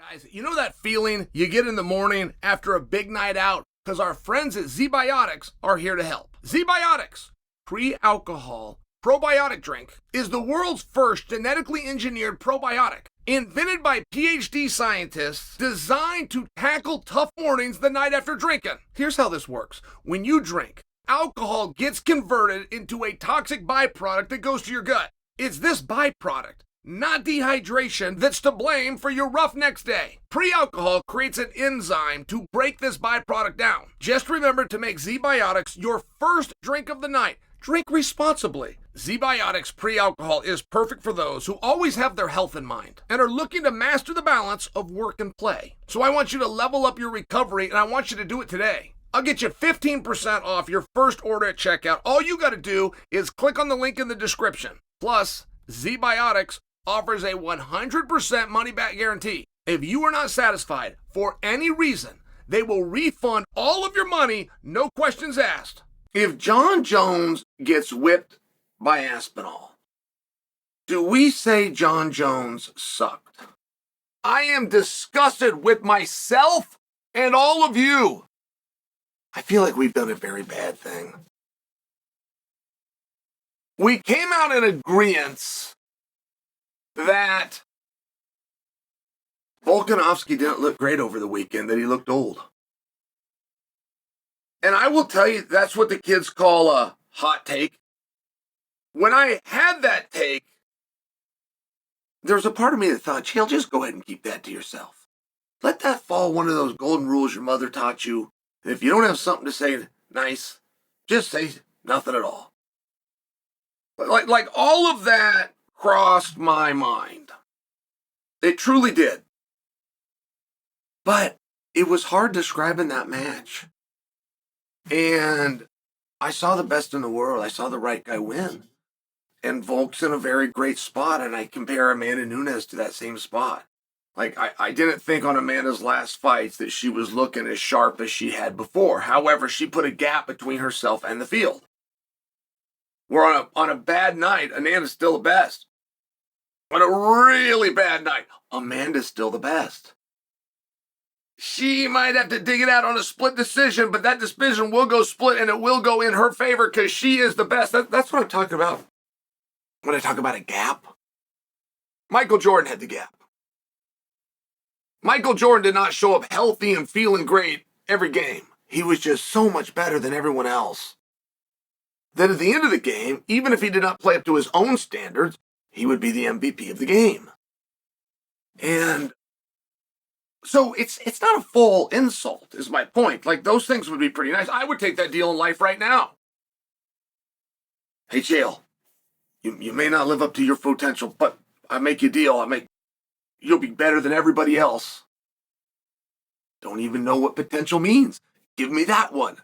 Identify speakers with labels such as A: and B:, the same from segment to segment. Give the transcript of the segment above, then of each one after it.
A: Guys, you know that feeling you get in the morning after a big night out? Because our friends at Zbiotics are here to help. Zbiotics, pre-alcohol probiotic drink, is the world's first genetically engineered probiotic. Invented by PhD scientists, designed to tackle tough mornings the night after drinking. Here's how this works. When you drink, alcohol gets converted into a toxic byproduct that goes to your gut. It's this byproduct, not dehydration, that's to blame for your rough next day. Pre-alcohol creates an enzyme to break this byproduct down. Just remember to make Zbiotics your first drink of the night. Drink responsibly. Zbiotics pre-alcohol is perfect for those who always have their health in mind and are looking to master the balance of work and play. So I want you to level up your recovery, and I want you to do it today. I'll get you 15% off your first order at checkout. All you got to do is click on the link in the description. Plus, Zbiotics offers a 100% money-back guarantee. If you are not satisfied for any reason, they will refund all of your money, no questions asked. If Jon Jones gets whipped by Aspinall, do we say Jon Jones sucked? I am disgusted with myself and all of you. I feel like we've done a very bad thing. We came out in agreement that Volkanovski didn't look great over the weekend, that he looked old. And I will tell you, that's what the kids call a hot take. When I had that take, there was a part of me that thought, Chael, just go ahead and keep that to yourself. Let that fall one of those golden rules your mother taught you. And if you don't have something to say nice, just say nothing at all. Like all of that crossed my mind. It truly did. But it was hard describing that match. And I saw the best in the world. I saw the right guy win. And Volk's in a very great spot, and I compare Amanda Nunes to that same spot. Like, I didn't think on Amanda's last fights that she was looking as sharp as she had before. However, she put a gap between herself and the field. Where on a bad night, Amanda's still the best. On a really bad night, Amanda's still the best. She might have to dig it out on a split decision, but that decision will go split, and it will go in her favor because she is the best. That's what I'm talking about when I talk about a gap. Michael Jordan had the gap. Michael Jordan did not show up healthy and feeling great every game. He was just so much better than everyone else. Then at the end of the game, even if he did not play up to his own standards, he would be the MVP of the game. And so it's not a full insult, is my point. Like, those things would be pretty nice. I would take that deal in life right now. Hey, Chael, you may not live up to your potential, but I make you a deal. You'll be better than everybody else. Don't even know what potential means. Give me that one.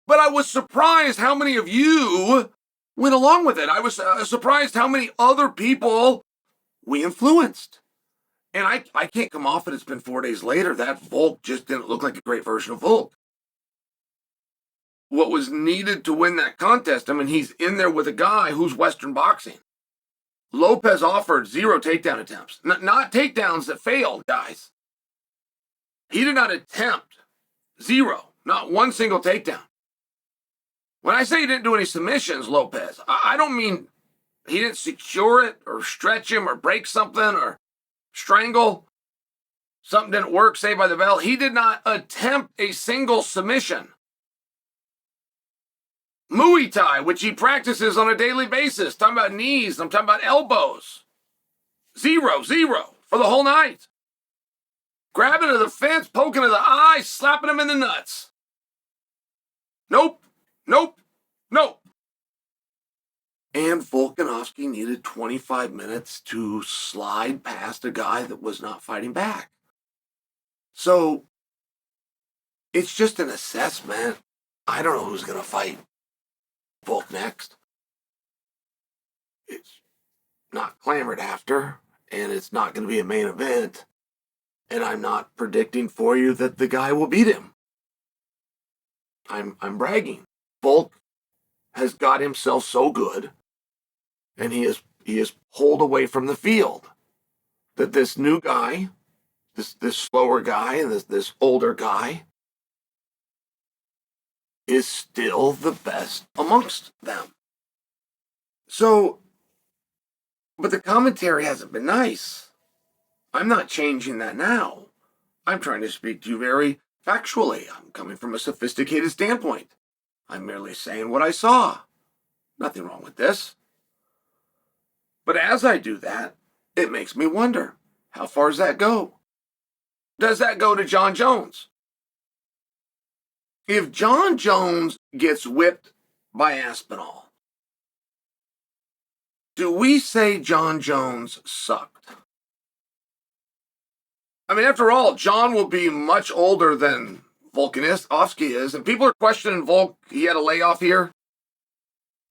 A: But I was surprised how many of you went along with it. I was surprised how many other people we influenced. And I can't come off it. It's been 4 days later. That Volk just didn't look like a great version of Volk. What was needed to win that contest, I mean, he's in there with a guy who's Western boxing. Lopez offered 0 takedown attempts. Not takedowns that failed, guys. He did not attempt 0. Not one single takedown. When I say he didn't do any submissions, Lopez, I don't mean he didn't secure it or stretch him or break something or strangle. Something didn't work, saved by the bell. He did not attempt a single submission. Muay Thai, which he practices on a daily basis. Talking about knees, I'm talking about elbows. 0 for the whole night. Grabbing to the fence, poking to the eye, slapping him in the nuts. Nope. And Volkanovski needed 25 minutes to slide past a guy that was not fighting back. So, it's just an assessment. I don't know who's going to fight Volk next. It's not clamored after, and it's not going to be a main event. And I'm not predicting for you that the guy will beat him. I'm bragging. Volk has got himself so good, and he is pulled away from the field, that this new guy this slower guy and this older guy is still the best amongst them. So, but the commentary hasn't been nice. I'm not changing that now. I'm trying to speak to you very factually. I'm coming from a sophisticated standpoint. I'm merely saying what I saw. Nothing wrong with this. But as I do that, it makes me wonder, how far does that go? Does that go to Jon Jones? If Jon Jones gets whipped by Aspinall, do we say Jon Jones sucked? I mean, after all, Jon will be much older than Volkanovski is, and people are questioning Volk. He had a layoff here.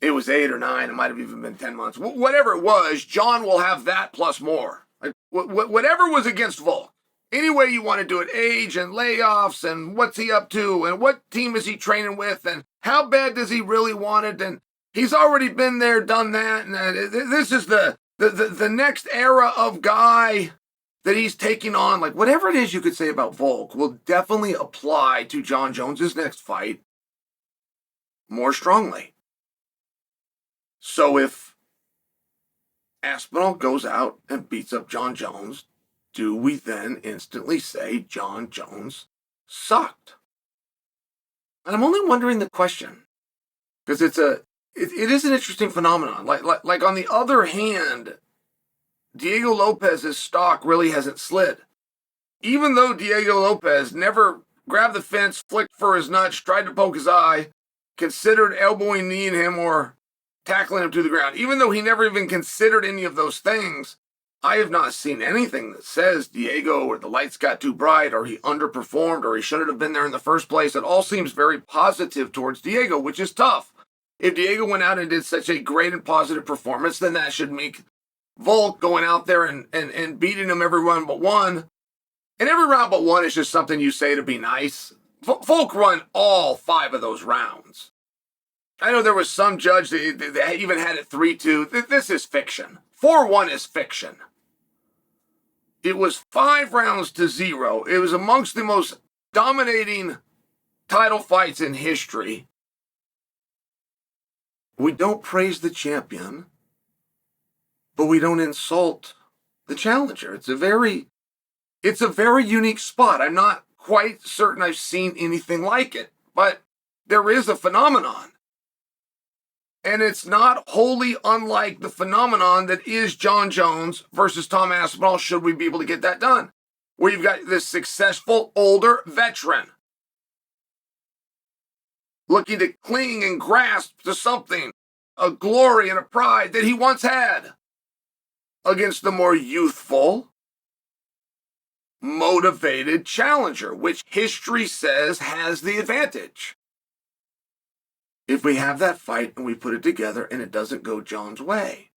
A: It was 8 or 9. It might have even been 10 months. Whatever it was, Jon will have that plus more. Like, whatever was against Volk. Any way you want to do it, age and layoffs and what's he up to and what team is he training with and how bad does he really want it, and he's already been there, done that, and this is the next era of guy that he's taking on. Like, whatever it is you could say about Volk will definitely apply to Jon Jones's next fight more strongly. So if Aspinall goes out and beats up Jon Jones, do we then instantly say Jon Jones sucked? And I'm only wondering the question because it is an interesting phenomenon. Like on the other hand, Diego Lopez's stock really hasn't slid. Even though Diego Lopez never grabbed the fence, flicked for his nuts, tried to poke his eye, considered elbowing kneeing him or tackling him to the ground, even though he never even considered any of those things, I have not seen anything that says Diego or the lights got too bright or he underperformed or he shouldn't have been there in the first place. It all seems very positive towards Diego, which is tough. If Diego went out and did such a great and positive performance, then that should make Volk going out there and beating him every round but one. And every round but one is just something you say to be nice. Volk run all 5 of those rounds. I know there was some judge that even had it 3-2. This is fiction. 4-1 is fiction. It was 5 rounds to 0. It was amongst the most dominating title fights in history. We don't praise the champion, but we don't insult the challenger. It's a very unique spot. I'm not quite certain I've seen anything like it, but there is a phenomenon. And it's not wholly unlike the phenomenon that is Jon Jones versus Tom Aspinall, should we be able to get that done. Where you've got this successful, older veteran looking to cling and grasp to something, a glory and a pride that he once had, against the more youthful, motivated challenger, which history says has the advantage. If we have that fight and we put it together and it doesn't go Jon's way,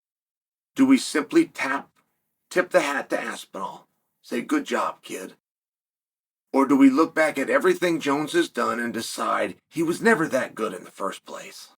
A: do we simply tip the hat to Aspinall, say, good job, kid? Or do we look back at everything Jones has done and decide he was never that good in the first place?